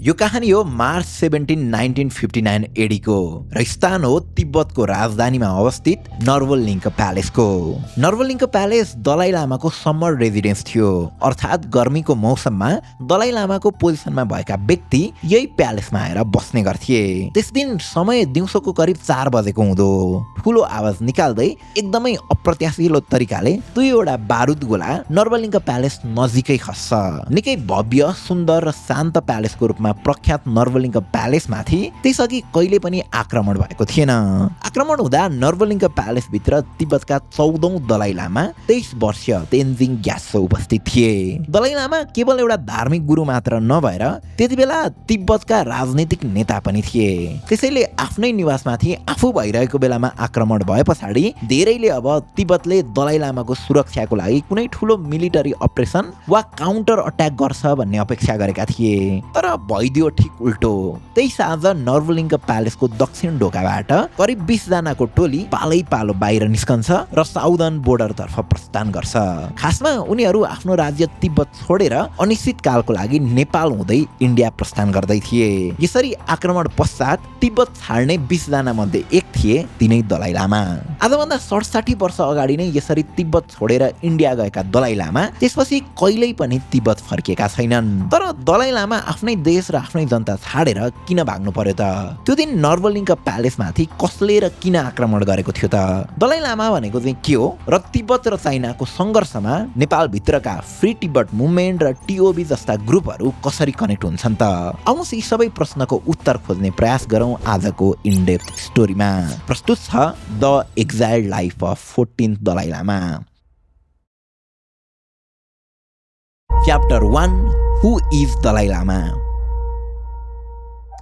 यो कहानी हो मार्च 17, 1959 एडीको र स्थान हो तिब्बतको राजधानीमा अवस्थित नर्वलिङ्क प्यालेसको। नर्वलिङ्क प्यालेस दलाई लामाको समर रेजिडेन्स थियो, अर्थात् गर्मीको मौसममा दलाई लामाको पोजिसनमा भएका व्यक्ति यही प्यालेसमा आएर बस्ने गर्थे। त्यस दिन समय दिउँसोको करिब 4 बजेको हुँदो ठुलो आवाज निकाल्दै एकदमै अप्रत्याशिलो तरिकाले दुईवटा बारुद गोला नर्वलिङ्क प्यालेस नजिकै खस्छ। निकै भव्य, सुन्दर र शान्त प्यालेसको रूपमा प्रख्यात नर्वलिङ्क प्यालेसमाथि त्यसअघि कहिले पनि आक्रमण भएको थिएन। आक्रमण हुँदा नर्वलिङ्क प्यालेसभित्र तिब्बतका 14औं दलाई लामा 23 वर्षीय तेन्जिङ ग्यात्सो उपस्थित थिए। दलाई लामा केवल एउटा धार्मिक गुरु मात्र नभएर त्यति बेला तिब्बतका राजनीतिक नेता पनि थिए। त्यसैले आफ्नै निवासमाथि आफू भइरहेको बेलामा आक्रमण भए पछाडि धेरैले अब तिब्बतले दलाई लामाको सुरक्षाको लागि कुनै ठुलो मिलिटरी अपरेसन वा काउन्टर अट्याक गर्छ भन्ने अपेक्षा गरेका थिए। तर भइदियो ठिक उल्टो। त्यही साँझ नर्वलिङ्क प्यालेसको दक्षिण ढोकाबाट करिब 20 जनाको टोली पालै पालो बाहिर निस्कन्छ र साउदर्न बोर्डरतर्फ प्रस्थान गर्छ। खासमा उनीहरू आफ्नो राज्य तिब्बत छोडेर अनिश्चित कालको लागि नेपाल हुँदै इन्डिया प्रस्थान गर्दै थिए। यसरी आक्रमण पश्चात तिब्बत छाड्ने 20 जना मध्ये एक थिए तिनै दलाई लामा। आजभन्दा 67 वर्ष अगाडि नै यसरी तिब्बत छोडेर इन्डिया गएका दलाई लामा त्यसपछि कहिल्यै पनि तिब्बत फर्किएका छैनन्। तर दलाई लामा आफ्नै देश र आफ्नै जनता छाडेर किन भाग्नु पर्यो त? त्यो दिन नर्वलिङ्क प्यालेसमाथि कसले र किन आक्रमण गरेको थियो त? दलाई लामा भनेको चाहिँ के हो र तिब्बत र चाइनाको सङ्घर्षमा नेपालभित्रका फ्री तिब्बत मुभमेन्ट र टिओबी जस्ता ग्रुपहरू कसरी कनेक्ट हुन्छन् त? आउनुहोस् यी सबै प्रश्नको उत्तर खोज्ने प्रयास गरौँ आजको इनडेप्थ स्टोरीमा। प्रस्तुत छ the exiled life of 14th Dalai Lama. Chapter 1 who is Dalai Lama?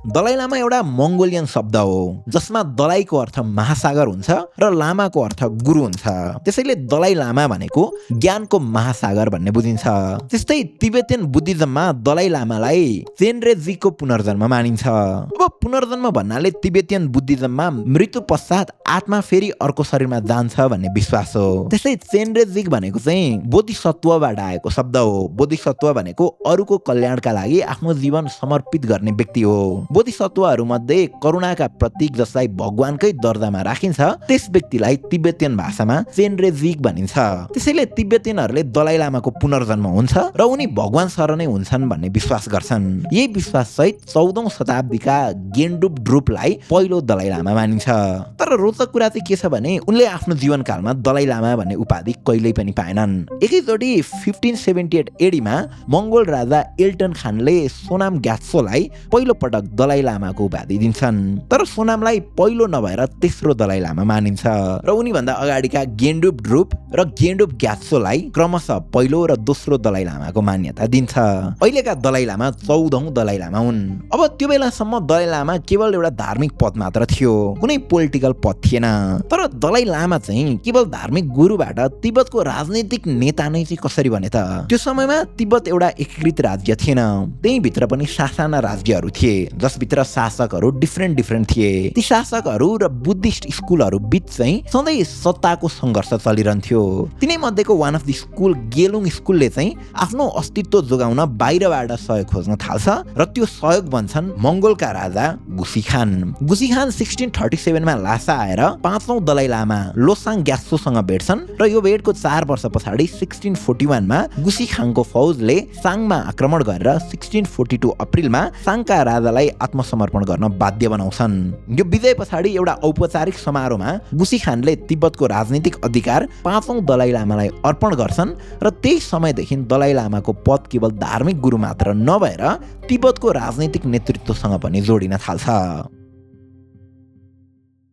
Dalai Lama एउटा मङ्गोलियन शब्द हो जसमा दलाईको अर्थ महासागर हुन्छ र लामाको अर्थ गुरु हुन्छ। त्यसैले दलाई लामा भनेको ज्ञानको महासागर भन्ने बुझिन्छ। त्यस्तै तिब्बतियन बुद्धिज्ममा दलाई लामालाई चेनरेजीको पुनर्जन्म मानिन्छ। अब पुनर्जन्म भन्नाले तिब्बतियन बुद्धिज्ममा मृत्यु पश्चात आत्मा फेरि अर्को शरीरमा जान्छ भन्ने विश्वास हो। त्यस्तै चेनरेजी भनेको चाहिँ बोधिसत्वबाट आएको शब्द हो। बोधिसत्व भनेको अरूको कल्याणका लागि आफ्नो जीवन समर्पित गर्ने व्यक्ति हो। बोधिसत्वहरू मध्ये करुणाका प्रतीक जसलाई भगवानकै दर्जामा राखिन्छ त्यस व्यक्तिलाई तिब्बतियन भाषामा चेनरेजिक भनिन्छ। त्यसैले तिब्बतियनहरूले दलाई लामाको पुनर्जन्म हुन्छ र उनी भगवान शरण नै हुन्छन् भन्ने विश्वास गर्छन्। यही विश्वास सहित 14औं शताब्दीका गेन्डुप ड्रुपलाई पहिलो दलाई लामा मानिन्छ। तर रोचक कुरा चाहिँ के छ भने उनले आफ्नो जीवनकालमा दलाई लामा भन्ने उपाधि कहिल्यै पनि पाएनन्। एकैचोटि 1578 एडीमा मङ्गोल राजा एल्टन खानले सोनाम ग्यात्सोलाई पहिलो पटक दलाई लामाको उपाधि दिन्छन्। तर सोनामलाई पहिलो नभएर तेस्रो दलाई लामा मानिन्छ र उनीभन्दा अगाडिका गेन्डुप ड्रुप र गेन्डुप ग्यात्सोलाई क्रमशः पहिलो र दोस्रो दलाई लामाको मान्यता दिन्छ। अहिलेका दलाई लामा 14औं दलाई लामा हुन्। अब त्यो बेलासम्म दलाई लामा केवल एउटा धार्मिक पद मात्र थियो, कुनै पोलिटिकल पद थिएन। तर दलाई लामा चाहिँ केवल धार्मिक गुरुबाट तिब्बतको राजनीतिक नेता नै चाहिँ कसरी बने त? त्यो समयमा तिब्बत एउटा एकीकृत राज्य थिएन। त्यही भित्र पनि सासाना राज्यहरू थिए जसभित्र शासकहरू डिफ्रेन्ट थिए। ती शासकहरू र बुद्धिस्ट स्कुलहरू बीच चाहिँ सधैँ सत्ताको सङ्घर्ष चलिरहन्थ्यो। तिनै मध्येको वान अफ द स्कुल गेलुङ स्कुलले चाहिँ आफ्नो अस्तित्व जोगाउन बाहिरबाट सहयोग खोज्न थाल्छ र त्यो सहयोग बन्छन् मङ्गोलका राजा गुसी खान। गुसी खान 1637 मा लासा आएर 5औं दलाई लामा लोसाङ ग्यात्सोसँग भेट्छन् र यो भेटको 4 वर्ष पछाडि 1641 मा गुसी खानको फौजले साङमा आक्रमण गरेर 1642 अप्रिलमा साङका राजालाई आत्मसमर्पण गर्न बाध्य बनाउँछन्। यो विजय पछाडि एउटा औपचारिक समारोहमा गुसी खानले तिब्बतको राजनीतिक अधिकार 5औं दलाई लामालाई अर्पण गर्छन् र त्यही समयदेखि दलाई लामाको पद केवल धार्मिक गुरु मात्र नभएर तिब्बतको राजनीतिक नेतृत्वसँग पनि जोडिन थाल्छ।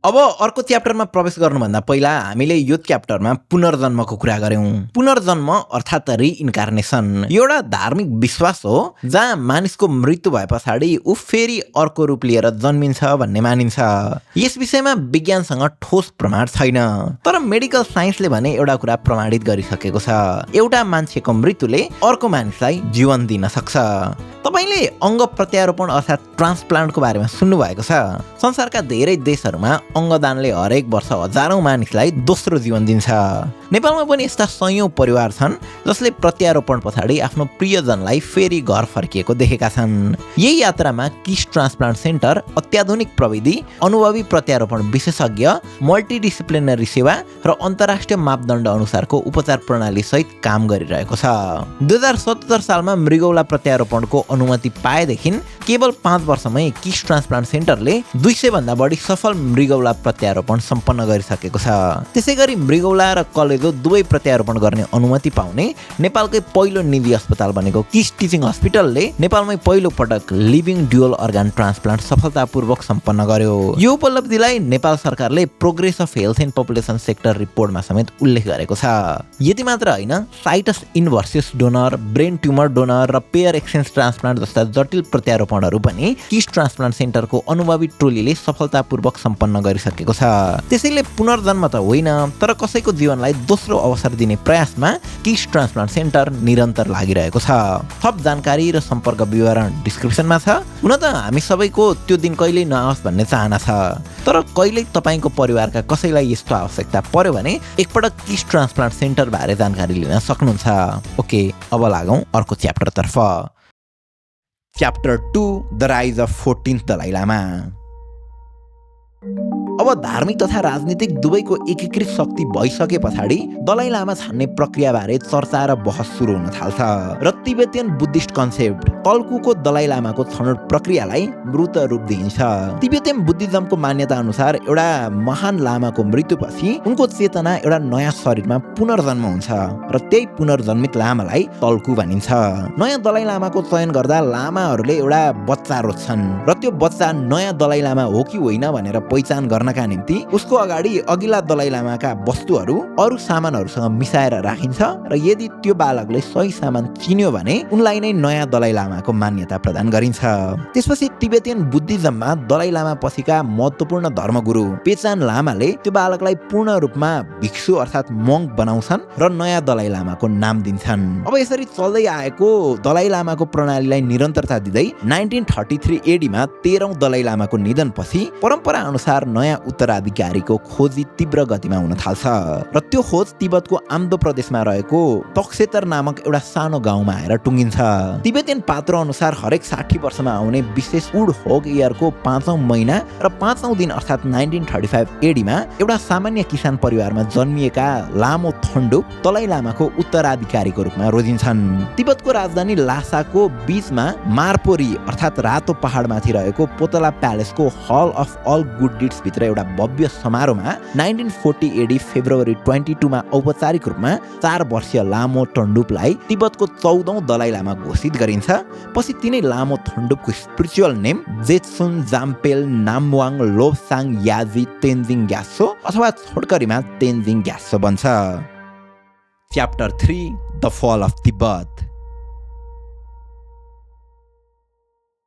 अब अर्को च्याप्टरमा प्रवेश गर्नुभन्दा पहिला हामीले यो च्याप्टरमा पुनर्जन्मको कुरा गर्यौं। पुनर्जन्म अर्थात् रिइन्कार्नेसन एउटा धार्मिक विश्वास हो जहाँ मानिसको मृत्यु भए पछाडि ऊ फेरि अर्को रूप लिएर जन्मिन्छ भन्ने मानिन्छ। यस विषयमा विज्ञानसँग ठोस प्रमाण छैन, तर मेडिकल साइन्सले भने एउटा कुरा प्रमाणित गरिसकेको छ। एउटा मान्छेको मृत्युले अर्को मानिसलाई जीवन दिन सक्छ। तपाईले अङ्ग प्रत्यारोपण अर्थात् ट्रान्सप्लान्टको बारेमा सुन्नुभएको छ। संसारका धेरै देशहरूमा अङ्गदानले हरेक वर्ष हजारौं मानिसलाई दोस्रो जीवन दिन्छ। नेपालमा पनि यस्ता सयौं परिवार छन् जसले प्रत्यारोपण पछाडि आफ्नो प्रियजनलाई फेरि घर फर्किएको देखेका छन्। यही यात्रामा किस ट्रान्सप्लान्ट सेन्टर अत्याधुनिक प्रविधि, अनुभवी प्रत्यारोपण विशेषज्ञ, मल्टिडिसिप्लिनरी सेवा र अन्तर्राष्ट्रिय मापदण्ड अनुसारको उपचार प्रणाली सहित काम गरिरहेको छ। 2077 सालमा मृगौला प्रत्यारोपणको अनुमति पाएदेखि केवल 5 वर्षमै किस ट्रान्सप्लान्ट सेन्टरले 200 भन्दा बढी सफल मृगौला प्रत्यारोपण सम्पन्न गरिसकेको छ। त्यसैगरी मृगौला र कलेजो दुवै प्रत्यारोपण गर्ने अनुमति पाउने नेपालकै पहिलो निजी अस्पताल भनेको किस टिचिङ हस्पिटलले नेपालमै पहिलो पटक लिभिङ ड्युअल अर्गान ट्रान्सप्लान्ट सफलतापूर्वक सम्पन्न गर्यो। यो उपलब्धिलाई नेपाल सरकारले progress of health and population sector रिपोर्टमा समेत उल्लेख गरेको छ। यति मात्र होइन, situs inversus donor, brain tumour donor र पेयर एक्सचेन्ज ट्रान्सप्लान्ट जस्ता जटिल प्रत्यारोपणहरू पनि किस ट्रान्सप्लान्ट सेन्टरको अनुभवी टोलीले सफलतापूर्वक सम्पन्न गरिसकेको छ। त्यसैले पुनर्जन्म त होइन, तर कसैको जीवनलाई दोस्रो अवसर दिने प्रयासमा किस ट्रान्सप्लान्ट सेन्टर निरन्तर लागिरहेको छ। थप जानकारी र सम्पर्क विवरण डिस्क्रिप्सनमा छ। हुन त हामी सबैको त्यो दिन कहिल्यै नआओस् भन्ने चाहना छ, तर कहिल्यै तपाईँको परिवारका कसैलाई यस्तो आवश्यकता पर्यो भने एकपटक किस ट्रान्सप्लान्ट सेन्टर बारे जानकारी लिन सक्नुहुन्छ। ओके, अब लागौँ अर्को च्याप्टरतर्फ। Chapter 2 the rise of 14th Dalai Lama. अब धार्मिक तथा राजनीतिक दुवैको एकीकृत शक्ति भइसके पछाडि दलाई लामा छान्ने प्रक्रियाबारे चर्चा र बहस सुरु हुन थाल्छ र तिब्बतियन बुद्धिस्ट कन्सेप्ट तल्कुको दलाई लामाको छनौट प्रक्रियालाई मृत रूप दिइन्छ। तिब्बतियन बुद्धिज्मको मान्यता अनुसार एउटा महान लामाको मृत्युपछि उनको चेतना एउटा नयाँ शरीरमा पुनर्जन्म हुन्छ र त्यही पुनर्जन्मित लामालाई तल्कु भनिन्छ। नयाँ दलाई लामाको चयन गर्दा लामाहरूले एउटा बच्चा रोज्छन् र त्यो बच्चा नयाँ दलाई लामा हो कि होइन भनेर पहिचान गर्नका निम्ति उसको अगाडि अघिल्ला दलाई लामाका वस्तुहरू अरू सामानहरूसँग मिसाएर राखिन्छ र यदि त्यो बालकले सही सामान चिन्यो भने उनलाई नै नयाँ दलाई लामाको मान्यता प्रदान गरिन्छ। त्यसपछि तिब्बतियन बुद्धिज्ममा दलाई लामा पछिका महत्त्वपूर्ण धर्मगुरु पेचान लामाले त्यो बालकलाई पूर्ण रूपमा भिक्षु अर्थात् मङ्क बनाउँछन् र नयाँ दलाई लामाको नाम दिन्छन्। अब यसरी चल्दै आएको दलाई लामाको प्रणालीलाई निरन्तरता दिँदै 1933 AD मा 13औं दलाई लामाको निधनपछि परम्परा अनुसार नयाँ उत्तराधिकारीको खोजी तीव्र गतिमा हुन थाल्छ र त्यो खोज तिब्बतको आम्दो प्रदेशमा रहेको तक्सेतर नामक एउटा सानो गाउँमा आएर टुङ्गिन्छ। तिब्बतियन पात्रो अनुसार हरेक 60 वर्षमा आउने विशेष उड होग इयरको 5औं महिना र 5औं दिन अर्थात् 1935 AD मा एउटा सामान्य किसान परिवारमा जन्मिएका लामो थन्डुप दलाई लामाको उत्तराधिकारीको रूपमा रोजिन्छन्। तिब्बतको राजधानी लासाको बीचमा मारपोरी अर्थात् रातो पहाडमाथि रहेको पोतला प्यालेसको hall of all good deeds भित्र एउटा भव्य समारोहमा 1940 AD फेब्रुअरी 22 मा औपचारिक रूपमा 4 वर्षीय लामो थन्डुपलाई तिब्बतको 14औं दलाई लामा घोषित गरिन्छ। पछि तिनै लामो थन्डुपको स्पिरिचुअल नेम जेत्सुन जाम्पेल नामवाङ लोबसाङ याजी तेन्जिङ ग्यात्सो अथवा छोटकरीमा तेन्जिङ ग्यात्सो बन्छ। च्याप्टर 3 द फल अफ तिब्बत।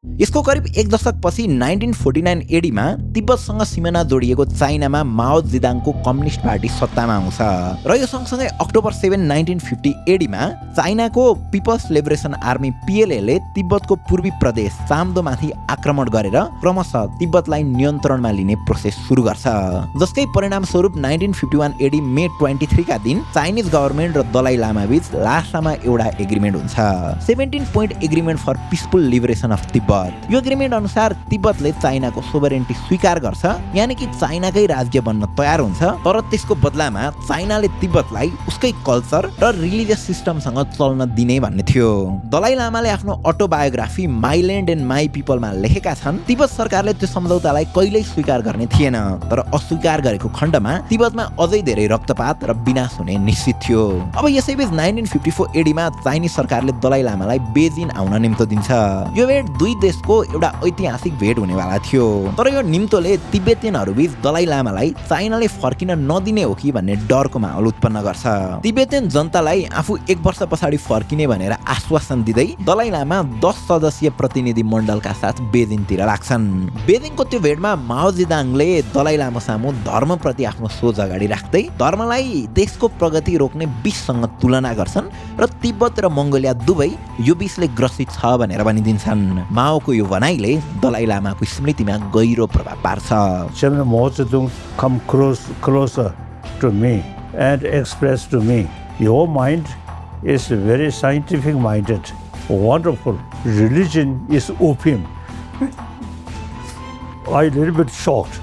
यसको करिब 1 दशक पछि 1949 AD मा तिब्बतसँग सिमाना जोडिएको चाइनामा माओ जेडाङको कम्युनिस्ट पार्टी सत्तामा आउँछ र यो सँगसँगै अक्टोबर 7, 1950 AD मा चाइनाको पिपल्स लिबरेसन आर्मी PLA ले तिब्बतको पूर्वी प्रदेश चाम्दोमाथि आक्रमण गरेर क्रमशः तिब्बतलाई नियन्त्रणमा लिने प्रोसेस सुरु गर्छ, जसकै परिणामस्वरूप 1951 AD मे 23 का दिन चाइनिज गभर्नमेन्ट र दलाई लामा बीच लासामा एउटा एग्रिमेन्ट हुन्छ, 17 point agreement for peaceful liberation of Tibet. यो एग्रिमेन्ट अनुसार तिब्बतले चाइनाको सोभरेन्टी स्वीकार गर्छ, यानि कि चाइनाकै राज्य बन्न तयार हुन्छ, तर त्यसको बदलामा चाइनाले तिब्बतलाई उसकै कल्चर र रिलिजियस सिस्टमसँग चल्न दिने भन्ने थियो। दलाई लामाले आफ्नो autobiography my land and my पिपलमा लेखेका छन् तिब्बत सरकारले त्यो सम्झौतालाई कहिल्यै स्वीकार गर्ने थिएन, तर अस्वीकार गरेको खण्डमा तिब्बतमा अझै धेरै रक्तपात र विनाश हुने निश्चित थियो। अब यसैबीच 1954 AD मा चाइनिज सरकारले दलाई लामालाई बेजिङ आउन निम्तो दिन्छ। यो भेट दुई देश देशको एउटा ऐतिहासिक भेट हुनेवाला थियो। तर यो निम्तोले तिब्बतीयनहरूबीच दलाई लामालाई चाइनाले फर्किन नदिने हो कि भन्ने डरको माहौल उत्पन्न गर्छ। तिब्बतीयन जनतालाई आफू 1 वर्ष पछाडि फर्किने भनेर आश्वासन दिँदै दलाई लामा 10 सदस्यीय प्रतिनिधि मण्डलका साथ बेजिङतिर लाग्छन्। बेजिङको त्यो भेटमा माओ जेदाङले दलाई लामा सामु धर्मप्रति आफ्नो सोच अगाडि राख्दै धर्मलाई देशको प्रगति रोक्ने विषसँग तुलना गर्छन् र तिब्बत र मङ्गोलिया दुवै यो विषले ग्रसित छ भनेर भनिदिन्छन्। माओको यो भनाइले दलाई लामाको स्मृतिमा गहिरो प्रभाव पार्छ। Chairman Mao Zedong come closer to me and express to me, your mind is very scientific minded, wonderful. Religion is opium. I little bit shocked,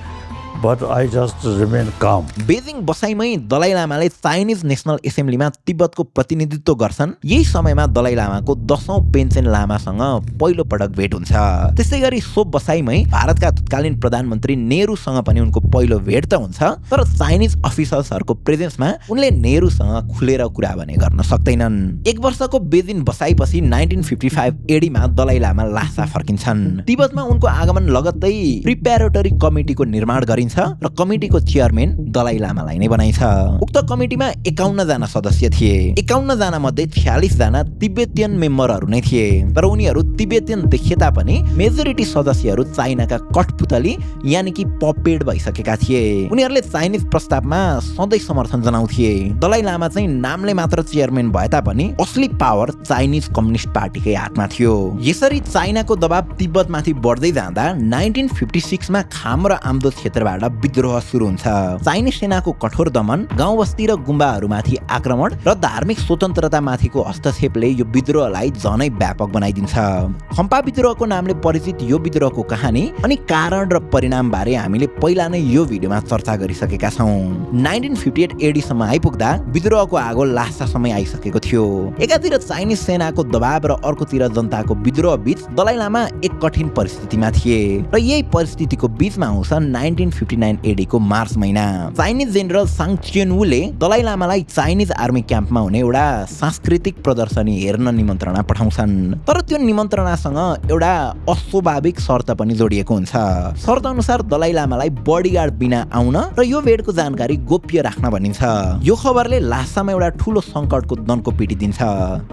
but I just remain calm. Beijing बसाइमै Dalai लामाले Chinese national एसेम्ब्लीमा तिब्बतको प्रतिनिधित्व गर्छन्। यही समयमा दलाई लामाको 10औं pension लामासँग पहिलो पटक भेट हुन्छ। त्यसै गरी सो बसाइमै भारतका तत्कालीन प्रधानमन्त्री नेहरूसँग पनि उनको पहिलो भेट त हुन्छ, तर चाइनिज अफिसर्सहरूको प्रेजेन्समा उनले नेहरूसँग खुलेर कुरा भने गर्न सक्दैनन्। 1 वर्षको बेजिङ बसाइपछि 1955 एडीमा दलाई लामा लासा फर्किन्छन्। तिब्बतमा उनको आगमन लगत्तै प्रिपेरेटरी कमिटीको निर्माण गरिन्छ र कमिटीको चेयरम्यान दलाई लामालाई नै बनाइन्छ। उक्त कमिटीमा 51 जना सदस्य थिए। 51 जना मध्ये 46 जना तिब्बतीयन मेम्बरहरू नै थिए, तर उनीहरू तिब्बतीयन देखिए तापनि मेजोरिटी सदस्यहरू चाइनाका कठपुतली यानि कि पपेट भइसकेका थिए। उनीहरूले चाइनिज प्रस्तावमा सधैँ समर्थन जनाउँथे। दलाई लामा चाहिँ नामले मात्र चेयरम्यान भए तापनि असली पावर चाइनिज कम्युनिस्ट पार्टीकै हातमा थियो। यसरी चाइनाको दबाव तिब्बतमाथि बढ्दै जाँदा 1956 मा खाम र आम्दो क्षेत्रबाट विद्रोह सुरु हुन्छ। चाइनिज सेनाको कठोर दमन, गाउँ बस्ती र गुम्बाहरूमाथि आक्रमण र धार्मिक स्वतन्त्रतामाथिको हस्तक्षेपले यो विद्रोहलाई झनै व्यापक बनाइदिन्छ। खम्पा विद्रोहको नामले परिचित यो विद्रोहको कहानी अनि कारण र परिणाम बारे हामीले पहिला नै यो भिडियोमा चर्चा गरिसकेका छौं। 1958 एडी सम्म आइपुग्दा विद्रोहको आगो लासा समय आइसकेको थियो। एकातिर चाइनिज सेनाको दबाव र अर्कोतिर जनताको विद्रोह बीच दलाई लामा एक कठिन परिस्थितिमा थिए र यही परिस्थितिको बीचमा आउँछ 1959 एडीको मार्च महिना। चाइनिज जेनरल सांग चेनवूले दलाई लामालाई चाइनिज आर्मी क्याम्पमा हुने एउटा सांस्कृतिक प्रदर्शनी हेर्न निमन्त्रणा पठाउँछन्। तर त्यो निमन्त्रणासँग एउटा अस्वाभाविक शर्त पनि जोडिएको हुन्छ। शर्त अनुसार दलाई लामालाई बडीगार्ड बिना आउन र यो भेटको जानकारी गोप्य राख्न भनिन्छ। यो खबरले लासामा एउटा ठूलो संकटको दनको पिटिदिन्छ।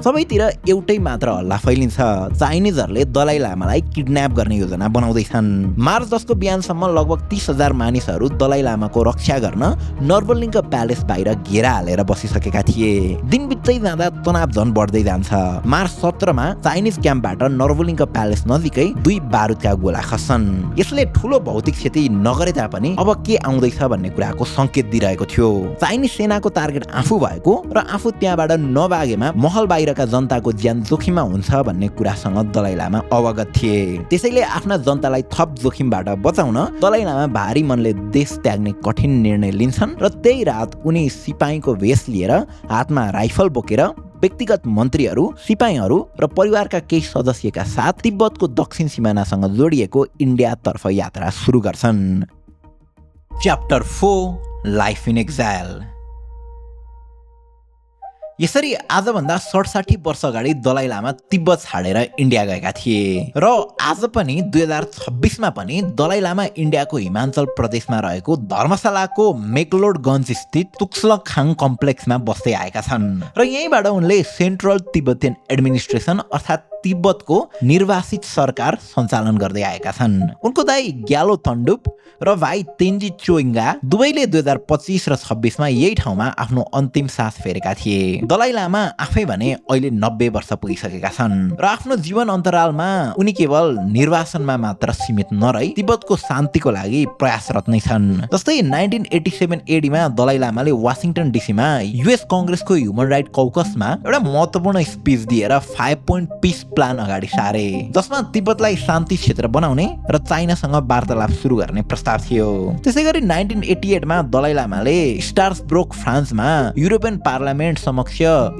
सबैतिर एउटै मात्र हल्ला फैलिन्छ, चाइनिजहरूले दलाई लामालाई किडन्याप गर्ने योजना बनाउँदैछन्। मार्च 10 को बिहानसम्म लगभग 30,000 मानिसहरू दलाई लामाको रक्षा गर्न नर्बलिङक प्यालेस बाहिर घेरा हालेर बसिसकेका थिए। दिन बित्दै जाँदा तनाव झन बढ्दै जान्छ। मार्च 17 मा चाइनिज क्याम्पबाट नर्बलिङक प्यालेस नजिकै 2 बारुदका गोला खस्छन्। यसले ठूलो भौतिक क्षति नगरे तापनि अब के आउँदैछ भन्ने कुराको संकेत दिइरहेको थियो। चाइनिज सेनाको टार्गेट आफू भएको र आफू त्यहाँबाट नभागेमा महल बाहिरका जनताको ज्यान जोखिममा हुन्छ भन्ने कुरासँग दलाई लामा अवगत थिए। त्यसैले आफ्ना जनतालाई थप जोखिमबाट बचाउन दलाई लामा भारी मनले देश त्याग्ने कठिन निर्णय लिन्छन् र त्यही रात उनी सिपाहीको भेष लिएर हातमा राइफल बोकेर व्यक्तिगत मन्त्रीहरू, सिपाहीहरू र परिवारका केही सदस्यका साथ तिब्बतको दक्षिण सिमानासँग जोडिएको इन्डियातर्फ यात्रा सुरु गर्छन्। Chapter 4 life in exile. यसरी आजभन्दा 67 वर्ष अगाडि दलाई लामा तिब्बत छाडेर इन्डिया गएका थिए र आज पनि 2026 मा पनि दलाई लामा इन्डियाको हिमाचल प्रदेशमा रहेको धर्मशालाको मेक्लोडगञ्ज स्थित तुक्सलखाङ कम्प्लेक्समा बस्दै आएका छन् र यहीँबाट उनले सेन्ट्रल तिब्बतियन एडमिनिस्ट्रेसन अर्थात् तिब्बतको निर्वासित सरकार सञ्चालन गर्दै आएका छन्। उनको दाइ ग्यालो तण्डुप र भाइ तेन्जी चोइङ्गा दुवैले 2025 र 26 मा यही ठाउँमा आफ्नो अन्तिम सास फेरेका थिए। दलाई लामा आफै भने अहिले 90 वर्ष पुगिसकेका छन् र आफ्नो जीवन अन्तरालमा उनी केवल निर्वासनमा मात्र सीमित नरही तिब्बतको शान्तिको लागि प्रयासरत नै छन्। जस्तै 1987 एडीमा दलाई लामाले वाशिङटन डीसीमा युएस कांग्रेसको ह्युमन राइट कौकसमा एउटा महत्त्वपूर्ण स्पिच दिएर 5 पोइन्ट पिस प्लान अगाडि सारे, जसमा तिब्बतलाई शान्ति क्षेत्र बनाउने र चाइनासँग वार्तालाप सुरु गर्ने प्रस्ताव थियो। त्यसैगरी 1988 मा दलाई लामाले स्टार्सब्रोक फ्रान्समा युरोपियन पार्लियामेन्ट समक्ष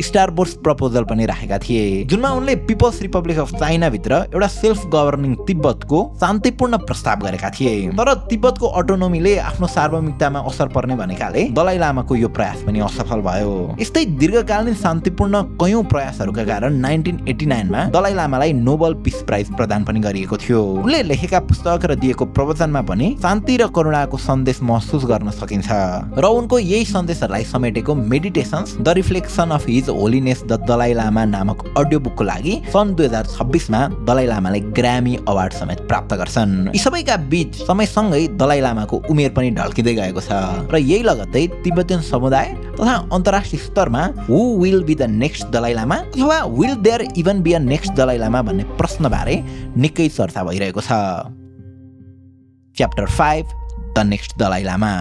स्टारबोर्स प्रपोजल पनि राखेका थिए, जुनमा उनले पिपल्स रिपब्लिक अफ चाइना भित्र एउटा सेल्फ गभर्निङ तिब्बतको शान्तिपूर्ण प्रस्ताव गरेका थिए। तर तिब्बतको अटोनोमीले आफ्नो सार्वभौमिकतामा असर पर्ने भनेकाले दलाई लामाको यो प्रयास पनि असफल भयो। यस्तै दीर्घकालीन शान्तिपूर्ण कयौं प्रयासहरूका कारण 1989 मा दलाई लामालाई नोबेल पिस प्राइज प्रदान पनि गरिएको थियो। उनले लेखेका पुस्तक र दिएको प्रवचनमा पनि शान्ति र करुणाको सन्देश महसुस गर्न सकिन्छ र उनको यही सन्देशहरूलाई समेटेको meditations the reflection of his holiness the Dalai Lama नामक अडियो बुकको लागि सन् 2026 मा दलाई लामाले ग्रामी अवार्ड समेत प्राप्त गर्छन्। यी सबैका बीच समयसँगै दलाई लामाको उमेर पनि ढल्किँदै गएको छ र यही लगत्तै तिब्बतीयन समुदाय तथा अन्तर्राष्ट्रिय स्तरमा who will be the next Dalai Lama अथवा will there even be a next Dalai Lama भन्ने प्रश्नबारे निकै चर्चा भइरहेको छ। Chapter 5 the next Dalai Lama.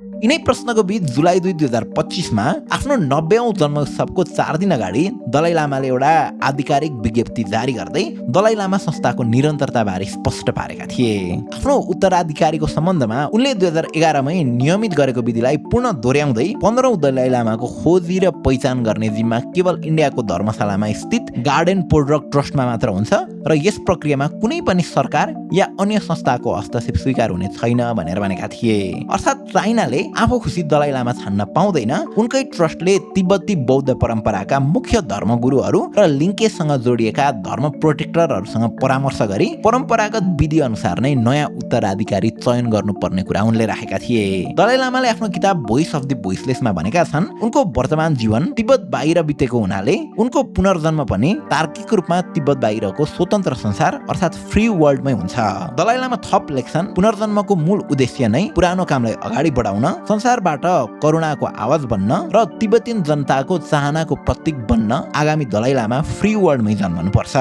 यिनै प्रश्नको बीच जुलाई 2, 2025 मा आफ्नो 90औं जन्मोत्सवको 4 दिन अगाडि दलाई लामाले एउटा आधिकारिक विज्ञप्ति जारी गर्दै दलाई लामा संस्थाको निरन्तरताबारे स्पष्ट पारेका थिए। आफ्नो उत्तराधिकारीको सम्बन्धमा उनले 2011 मै नियमित गरेको विधिलाई पुनः दोहोर्याउँदै 15औं दलाई लामाको खोजी र पहिचान गर्ने जिम्मा केवल इन्डियाको धर्मशालामा स्थित गार्डन पोड्रक ट्रस्टमा मात्र हुन्छ र यस प्रक्रियामा कुनै पनि सरकार या अन्य संस्थाको हस्तक्षेप स्वीकार हुने छैन भनेर भनेका थिए। अर्थात् चाइनाले आफू खुसी दलाई लामा छान्न पाउँदैन। उनकै ट्रस्टले तिब्बती बौद्ध परम्पराका मुख्य धर्मगुरुहरू र लिङ्केजसँग जोडिएका धर्म प्रोटेक्टरहरूसँग परामर्श गरी परम्परागत विधि अनुसार नै नयाँ उत्तराधिकारी चयन गर्नुपर्ने कुरा उनले राखेका थिए। दलाई लामाले आफ्नो किताब भोइस अफ द भोइसलेसमा भनेका छन् उनको वर्तमान जीवन तिब्बत बाहिर बितेको हुनाले उनको पुनर्जन्म पनि तार्किक रूपमा तिब्बत बाहिरको स्वतन्त्र संसार अर्थात् फ्री वर्ल्डमै हुन्छ। दलाई लामा थप लेख्छन् पुनर्जन्मको मूल उद्देश्य नै पुरानो कामलाई अगाडि बढाउन, संसारबाट करुणाको आवाज बन्न र तिब्बतीयन जनताको चाहनाको प्रतीक बन्न आगामी दलाई लामा फ्री वर्ल्डमै जन्मनु पर्छ।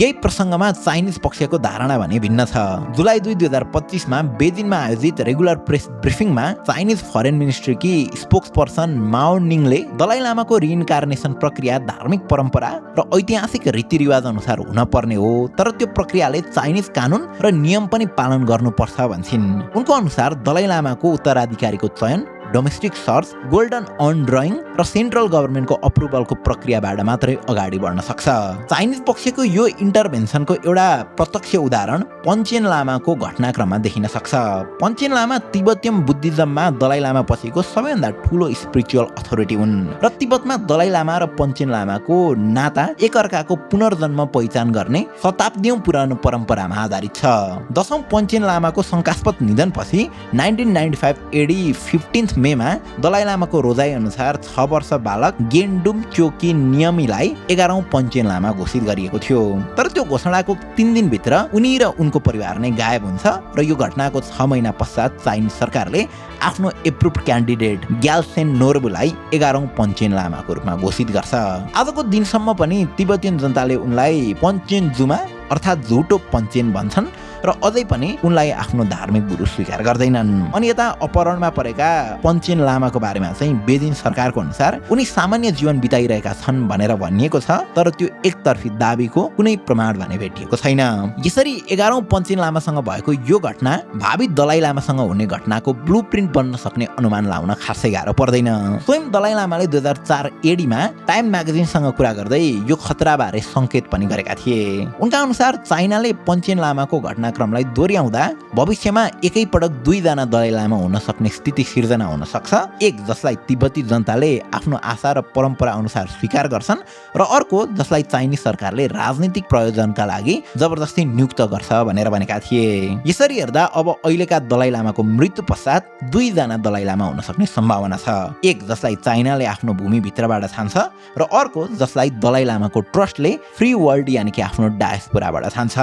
यही प्रसङ्गमा चाइनिज पक्षको धारणा भने भिन्न छ। जुलाई 2, 2025 मा बेजिङमा आयोजित रेगुलर प्रेस ब्रिफिङमा चाइनिज फरेन मिनिस्ट्रीकी स्पोक्सपर्सन माओ निङले दलाई लामाको रिइन्कार्नेसन प्रक्रिया धार्मिक परम्परा र ऐतिहासिक रीतिरिवाज अनुसार हुन पर्ने हो, तर त्यो प्रक्रियाले चाइनिज कानुन र नियम पनि पालन गर्नुपर्छ भन्छिन्। उनको अनुसार दलाई लामाको उत्तराधिकारीको चयन domestic search, golden earn drawing र सेन्ट्रल गभर्नमेन्टको अप्रुभलको प्रक्रियाबाट मात्रै अगाडि बढ्न सक्छ। चाइनिज पक्षको यो इन्टरभेन्सनको एउटा प्रत्यक्ष उदाहरण पञ्चेन लामाको घटनाक्रममा देखिन सक्छ। पञ्चेन लामा तिब्बतीयन बुद्धिज्ममा दलाई लामा पछिको सबैभन्दा ठुलो स्पिरिचुअल अथोरिटी हुन् र तिब्बतमा दलाई लामा र पञ्चेन लामाको नाता एकअर्काको पुनर्जन्म पहिचान गर्ने शताब्दीौं पुरानो परम्परामा आधारित छ। 10औं पञ्चेन लामाको शङ्कास्पद निधनपछि 1995 एडी 15 मेमा दलाई लामाको रोजाइ अनुसार 6 वर्ष बालक गेन्डुम चोकी नियमीलाई 11औं पञ्चेन लामा घोषित गरिएको थियो। तर त्यो घोषणाको 3 दिनभित्र उनी र उनको परिवार नै गायब हुन्छ र यो घटनाको 6 महिना पश्चात चाइनिज सरकारले आफ्नो एप्रुभड क्यान्डिडेट ग्याल्सेन नोर्बुलाई 11औं पञ्चेन लामाको रूपमा घोषित गर्छ। आजको दिनसम्म पनि तिब्बतीयन जनताले उनलाई पञ्चेन जुमा अर्थात् झुटो पञ्चेन भन्छन् र अझै पनि उनलाई आफ्नो धार्मिक गुरु स्वीकार गर्दैनन्। अनि यता अपहरणमा परेका पञ्चेन लामाको बारेमा चाहिँ बेजिङ सरकारको अनुसार उनी सामान्य जीवन बिताइरहेका छन् भनेर भनिएको छ, तर त्यो एकतर्फी दाबीको कुनै प्रमाण भने भेटिएको छैन। यसरी 11औं पञ्चेन लामासँग भएको यो घटना भावी दलाई लामासँग हुने घटनाको ब्लुप्रिन्ट बन्न सक्ने अनुमान लाउन खासै गाह्रो पर्दैन। स्वयं दलाई लामाले 2004 एडीमा टाइम म्यागजिनसँग कुरा गर्दै यो खतराबारे सङ्केत पनि गरेका थिए। उनका अनुसार चाइनाले पञ्चेन लामाको घटनाक्रमलाई दोहोर्याउँदा भविष्यमा एकैपटक 2 जना दलाई लामा हुन सक्ने स्थिति सिर्जना हुन सक्छ। एक जसलाई तिब्बती जनताले आफ्नो आशा र परम्परा अनुसार स्वीकार गर्छन् र अर्को जसलाई चाइनिज सरकारले राजनीतिक प्रयोजनका लागि जबरजस्ती नियुक्त गर्छ भनेर भनेका थिए। यसरी हेर्दा अब अहिलेका दलाई लामाको मृत्यु पश्चात 2 जना दलाई लामा हुन सक्ने सम्भावना छ। एक जसलाई चाइनाले आफ्नो भूमिभित्रबाट छान्छ र अर्को जसलाई दलाई लामाको ट्रस्टले फ्री वर्ल्ड यानि कि आफ्नो डायस्पोराबाट छान्छ।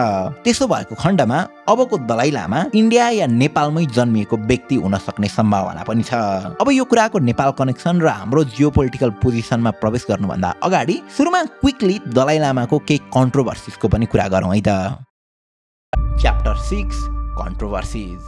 त्यसो भएको खण्डमा अबको दलाई लामा इन्डिया या नेपालमै जन्मिएको व्यक्ति हुन सक्ने सम्भावना पनि छ। अब यो कुराको नेपाल कनेक्सन र हाम्रो जियोपोलिटिकल पोजिसनमा प्रवेश गर्नुभन्दा अगाडि सुरुमा क्विकली दलाई लामाको केही कन्ट्रोभर्सिजको पनि कुरा गरौँ है त। Chapter 6 controversies.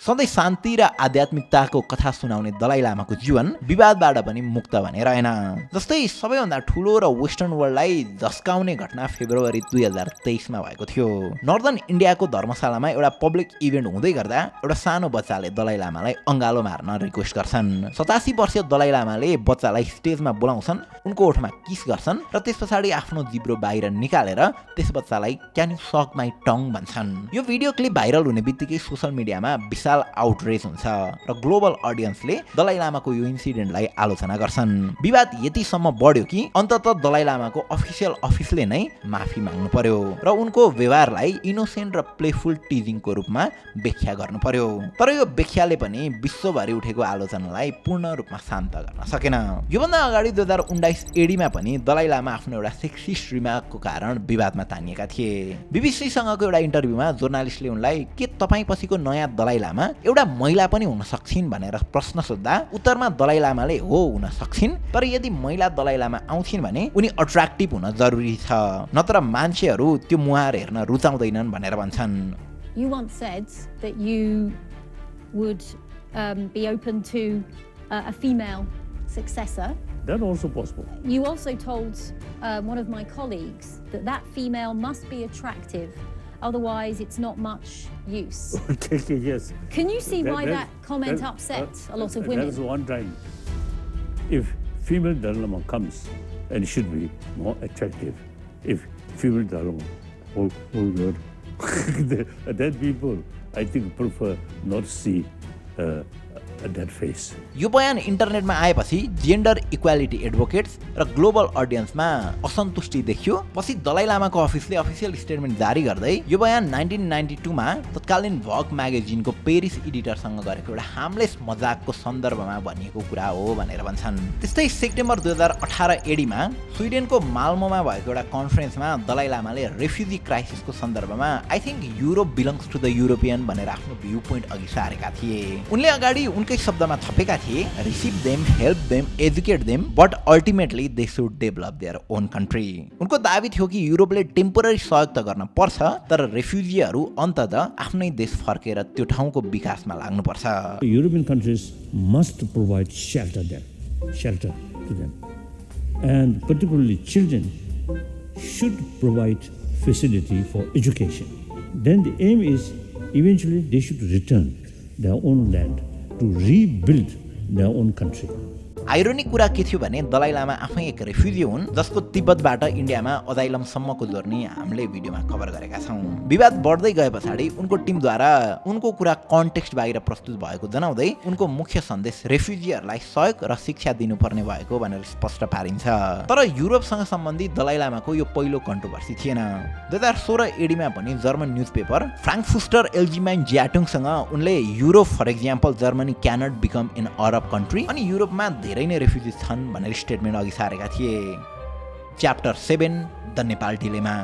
सधैँ शान्ति र आध्यात्मिकताको कथा सुनाउने दलाई लामाको जीवन विवादबाट पनि मुक्त भने रहेन। जस्तै सबैभन्दा ठुलो र वेस्टर्न वर्ल्डलाई झस्काउने घटना फेब्रुअरी 2023 मा भएको थियो। नर्दर्न इन्डियाको धर्मशालामा एउटा पब्लिक इभेन्ट हुँदै गर्दा एउटा सानो बच्चाले दलाई लामालाई अङ्गालो मार्न रिक्वेस्ट गर्छन्। 87 वर्षीय दलाई लामाले बच्चालाई स्टेजमा बोलाउँछन्, उनको ओठमा किस गर्छन् र त्यस पछाडि आफ्नो जिब्रो बाहिर निकालेर त्यस बच्चालाई क्यान यु सक माई टङ भन्छन्। यो भिडियो क्लिप भाइरल हुने बित्तिकै सोसल मिडियामा विशाल विशाल आउटरेज हुन्छ र ग्लोबल अडियन्सले दलाई लामाको यो इन्सिडेन्टलाई आलोचना गर्छन्। विवाद यतिसम्म बढ्यो कि अन्ततः दलाई लामाको अफिसियल अफिसले नै माफी माग्नु पर्यो र उनको व्यवहारलाई इनोसेन्ट र प्लेफुल टिजिङको रूपमा व्याख्या गर्नु पर्यो। तर यो व्याख्याले पनि विश्वभरि उठेको आलोचनालाई पूर्ण रूपमा शान्त गर्न सकेन। योभन्दा अगाडि 2019 एडीमा पनि दलाई लामा आफ्नो एउटा सेक्सिस्ट रिमार्कको कारण विवादमा तानिएका थिए। बीबीसीसँगको एउटा इन्टरभ्यूमा जर्नलिस्टले उनलाई के तपाईँ पछिको नयाँ दलाई लामा एउटा महिला पनि हुन सक्छिन् भनेर प्रश्न सोध्दा उत्तरमा दलाई लामाले हो हुन सक्छिन्, तर यदि महिला दलाई लामा आउँछिन् भने उनी अट्र्याक्टिभ हुन जरुरी छ, नत्र मान्छेहरू त्यो मुहार हेर्न रुचाउँदैनन् भनेर भन्छन्। You once said that you would be open to a female successor. That also possible. You also told one of my colleagues that that female must be attractive, otherwise it's not much use. Okay, yes. Can you see why that comment upset a lot of women? That is one time. If female Dalai Lama comes, and should be more attractive. If female Dalai Lama, oh God, then people, I think, prefer not see that face. यो बयान इन्टरनेटमा आएपछि gender equality advocates र global अडियन्समा असन्तुष्टि देखियो। पछि दलाई लामाको अफिसले official statement जारी गर्दै यो बयान 1992 मा तत्कालीन भग म्यागजिनको पेरिस एडिटरसँग गरेको एउटा हार्मलेस मजाकको सन्दर्भमा भनिएको कुरा हो भनेर भन्छन्। त्यस्तै सेप्टेम्बर 2018 एडीमा स्विडेनको माल्मोमा भएको एउटा कन्फरेन्समा दलाई लामाले रेफ्युजी क्राइसिसको सन्दर्भमा I think Europe belongs to the European भनेर आफ्नो भ्यू पोइन्ट अघि सारेका थिए। उनले अगाडि उनकै शब्दमा थपेका थिए, receive them, help them, educate them, but ultimately they should develop their own country. उनको दाबी थियो कि युरोपले टेम्पोररी सहयोग त गर्न पर्छ, तर रेफ्युजीहरू अन्ततः आफ्नै देश फर्केर त्यो ठाउँको विकासमा लाग्नुपर्छ। European countries must provide shelter to them, and particularly children should provide facility for education. Then the aim is eventually they should return their own land to rebuild their own country. Ironic कुरा के थियो भने दलाई लामा आफै एक refugee हुन् जसको तिब्बतबाट इन्डियामा अजाइलमसम्मको journey हामीले भिडियोमा कभर गरेका छौँ। विवाद बढ्दै गए पछाडि उनको टिमद्वारा उनको कुरा कन्टेक्स्ट बाहिर प्रस्तुत भएको जनाउँदै उनको मुख्य सन्देश रेफ्युजीहरूलाई सहयोग र शिक्षा दिनुपर्ने भएको भनेर स्पष्ट पारिन्छ। तर युरोपसँग सम्बन्धित दलाई लामाको यो पहिलो कन्ट्रोभर्सी थिएन। 2016 एडीमा पनि जर्मन न्युजपेपर फ्राङ्कफुर्टर एल्जिमाइन ज्याटुङसँग उनले Europe for example Germany cannot become an Arab country अनि युरोपमा धेरै नै रेफ्युजी छन् भनेर स्टेटमेन्ट अघि सारेका थिए। Chapter 7 the Nepal dilemma.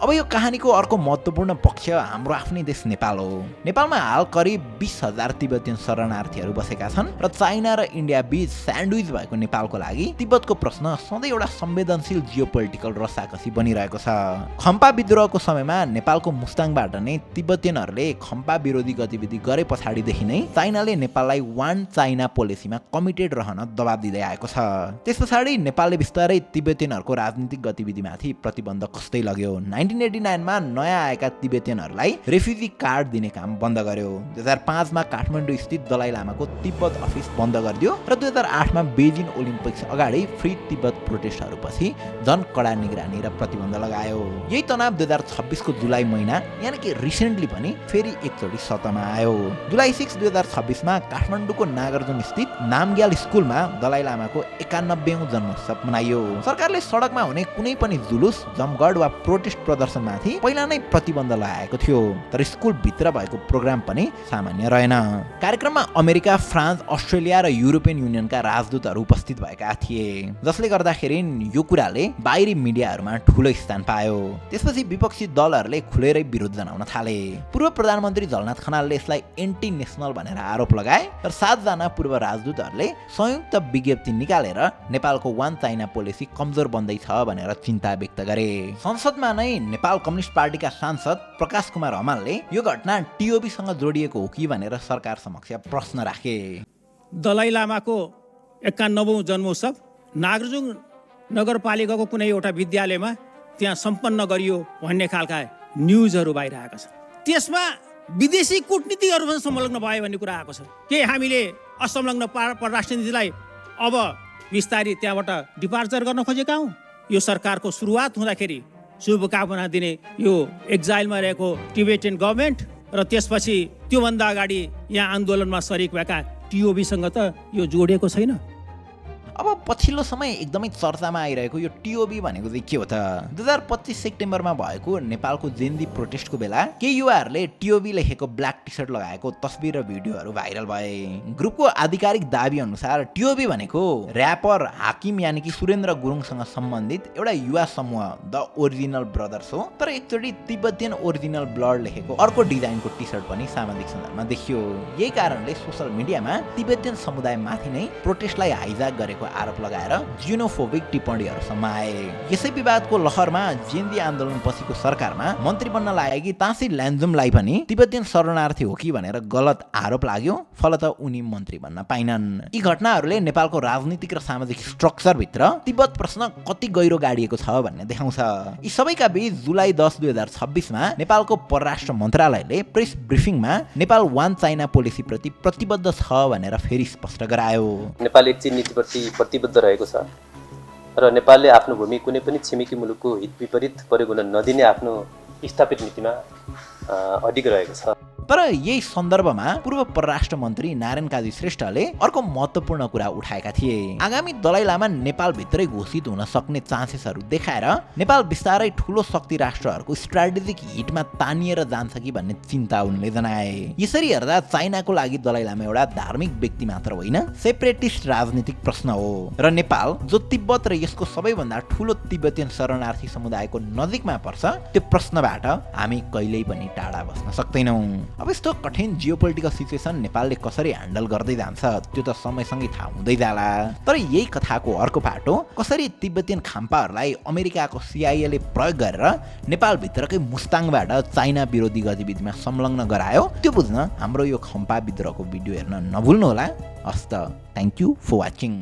अब यो कहानीको अर्को महत्त्वपूर्ण पक्ष हाम्रो आफ्नै देश नेपाल हो। नेपालमा हाल करिब 20,000 तिब्बतीयन शरणार्थीहरू बसेका छन् र चाइना र इन्डिया बीच स्यान्डविच भएको नेपालको लागि तिब्बतको प्रश्न सधैँ एउटा संवेदनशील जियोपोलिटिकल रसाकसी बनिरहेको छ। खम्पा विद्रोहको समयमा नेपालको मुस्ताङबाट नै तिब्बतीयनहरूले खम्पा विरोधी गतिविधि गरे पछाडिदेखि नै चाइनाले नेपाललाई वान चाइना पोलिसीमा कमिटेड रहन दबाब दिँदै आएको छ। त्यस पछाडि नेपालले बिस्तारै तिब्बतीयनहरूको राजनीतिक गतिविधिमाथि प्रतिबन्ध कस्दै लग्यो। 1989 मा नयाँ आएका तिब्बतीयनहरूलाई रेफ्युजी कार्ड दिने काम बन्द गर्यो। 2005 मा काठमाडौँ स्थित दलाई लामाको तिब्बत अफिस बन्द गरिदियो र 2008 मा बेजिङ ओलम्पिक्स अगाडि फ्री तिब्बत प्रोटेस्टहरूपछि झन कडा निगरानी र प्रतिबन्ध लगायो। यही तनाव 2026 को जुलाई महिना यानि कि रिसेन्टली पनि फेरि एकचोटि सतहमा आयो। जुलाई 6 2026 मा काठमाडौँको नागार्जुन स्थित नामग्याल स्कुलमा दलाई लामाको 91औं जन्मोत्सव मनाइयो। सरकारले सडकमा हुने कुनै पनि जुलुस, जमघट वा प्रोटेस्ट प्रदर्शनमाथि पहिला नै प्रतिबन्ध लगाएको थियो, तर स्कुल भित्र भएको प्रोग्राम पनि सामान्य रहेन। कार्यक्रममा अमेरिका, फ्रान्स, अस्ट्रेलिया र युरोपियन युनियनका राजदूतहरू उपस्थित भएका थिए, जसले गर्दाखेरि यो कुराले बाहिरी मिडियाहरूमा ठूलो स्थान पायो। त्यसपछि विपक्षी दलहरूले खुलेरै विरोध जनाउन थाले। पूर्व प्रधानमन्त्री झलनाथ खनालले यसलाई एन्टी नेसनल भनेर आरोप लगाए र 7 जना पूर्व राजदूतहरूले संयुक्त विज्ञप्ति निकालेर नेपालको वान चाइना पोलिसी कमजोर बन्दैछ भनेर चिन्ता व्यक्त गरे। संसदमा नै नेपाल कम्युनिस्ट पार्टीका सांसद प्रकाश कुमार हमालले यो घटना टिओबीसँग जोडिएको हो कि भनेर सरकार समक्ष प्रश्न राखे। दलाई लामाको 91औं जन्मोत्सव नागार्जुन नगरपालिकाको कुनै एउटा विद्यालयमा त्यहाँ सम्पन्न गरियो भन्ने खालका न्युजहरू बाहिर आएका छन्। त्यसमा विदेशी कूटनीतिहरू संलग्न भयो भन्ने कुरा आएको छ। के हामीले असंलग्न परराष्ट्र नीतिलाई अब विस्तारै त्यहाँबाट डिपार्चर गर्न खोजेका हौँ? यो सरकारको सुरुवात हुँदाखेरि शुभकामना दिने यो एक्जाइलमा रहेको टिबेटियन गभर्मेन्ट र त्यसपछि त्योभन्दा अगाडि यहाँ आन्दोलनमा सरिक भएका टिओबीसँग त यो जोडिएको छैन। अब पछिल्लो समय एकदमै चर्चामा आइरहेको यो टिओबी भनेको चाहिँ के हो त? 2025 सेप्टेम्बरमा भएको नेपालको जेन्जी प्रोटेस्टको बेला केही युवाहरूले टिओबी लेखेको ब्ल्याक टी सर्ट लगाएको तस्बिर र भिडियोहरू भाइरल भए। ग्रुपको आधिकारिक दाबी अनुसार टिओबी भनेको र्यापर हाकिम यानि कि सुरेन्द्र गुरुङसँग सम्बन्धित एउटा युवा समूह द ओरिजिनल ब्रदर्स हो। तर एकचोटि तिब्बतियन ओरिजिनल ब्लड लेखेको अर्को डिजाइनको टी सर्ट पनि सामाजिक सञ्जालमा देखियो। यही कारणले सोसल मिडियामा तिब्बतियन समुदायमाथि नै प्रोटेस्टलाई हाइज्याक गरेको आरोप लगाएर जिनोफोबिक टिप्पणीहरूसम्म आए। यसै विवादको लहरमा जेन्जी आन्दोलन पछिको सरकारमा मन्त्री बन्न लागेकी तासी ल्यान्जुमलाई पनि तिब्बतियन शरणार्थी हो कि भनेर गलत आरोप लाग्यो। फलत उनी मन्त्री बन्न पाइनन्। यी घटनाहरूले नेपालको राजनीतिक र सामाजिक स्ट्रक्चरभित्र तिब्बत प्रश्न कति गहिरो गाडिएको छ भन्ने देखाउँछ। यी सबैका बीच जुलाई 10, 2026मा नेपालको परराष्ट्र मन्त्रालयले प्रेस ब्रिफिङमा नेपाल वान चाइना पोलिसी प्रति प्रतिबद्ध छ भनेर फेरि स्पष्ट गरायो। नेपाल एक चीन नीतिप्रति प्रतिबद्ध रहेको छ र नेपालले आफ्नो भूमि कुनै पनि छिमेकी मुलुकको हित विपरीत प्रयोग हुन नदिने आफ्नो स्थापित नीतिमा अडिग रहेको छ। तर यही सन्दर्भमा पूर्व परराष्ट्र मन्त्री नारायण काजी श्रेष्ठले अर्को महत्त्वपूर्ण कुरा उठाएका थिए। आगामी दलाई लामा नेपालभित्रै घोषित हुन सक्ने चान्सेसहरू देखाएर नेपाल बिस्तारै ठुलो शक्ति राष्ट्रहरूको स्ट्राटेजिक हिटमा तानिएर जान्छ कि भन्ने चिन्ता उनले जनाए। यसरी हेर्दा चाइनाको लागि दलाई लामा एउटा धार्मिक व्यक्ति मात्र होइन, सेपरेटिस्ट राजनीतिक प्रश्न हो र नेपाल जो तिब्बत र यसको सबैभन्दा ठुलो तिब्बतियन शरणार्थी समुदायको नजिकमा पर्छ त्यो प्रश्नबाट हामी कहिल्यै पनि टाढा बस्न सक्दैनौँ। अब यस्तो कठिन जियोपोलिटिकल सिचुएसन नेपालले कसरी ह्यान्डल गर्दै जान्छ त्यो त समयसँगै थाहा हुँदै जाला। तर यही कथाको अर्को पाटो कसरी तिब्बतियन खाम्पाहरूलाई अमेरिकाको सिआइएले प्रयोग गरेर नेपालभित्रकै मुस्ताङबाट चाइना विरोधी गतिविधिमा संलग्न गरायो त्यो बुझ्न हाम्रो यो खम्पा विद्रोहको भिडियो हेर्न नभुल्नुहोला। हस्त, थ्याङ्क यू फर वाचिङ।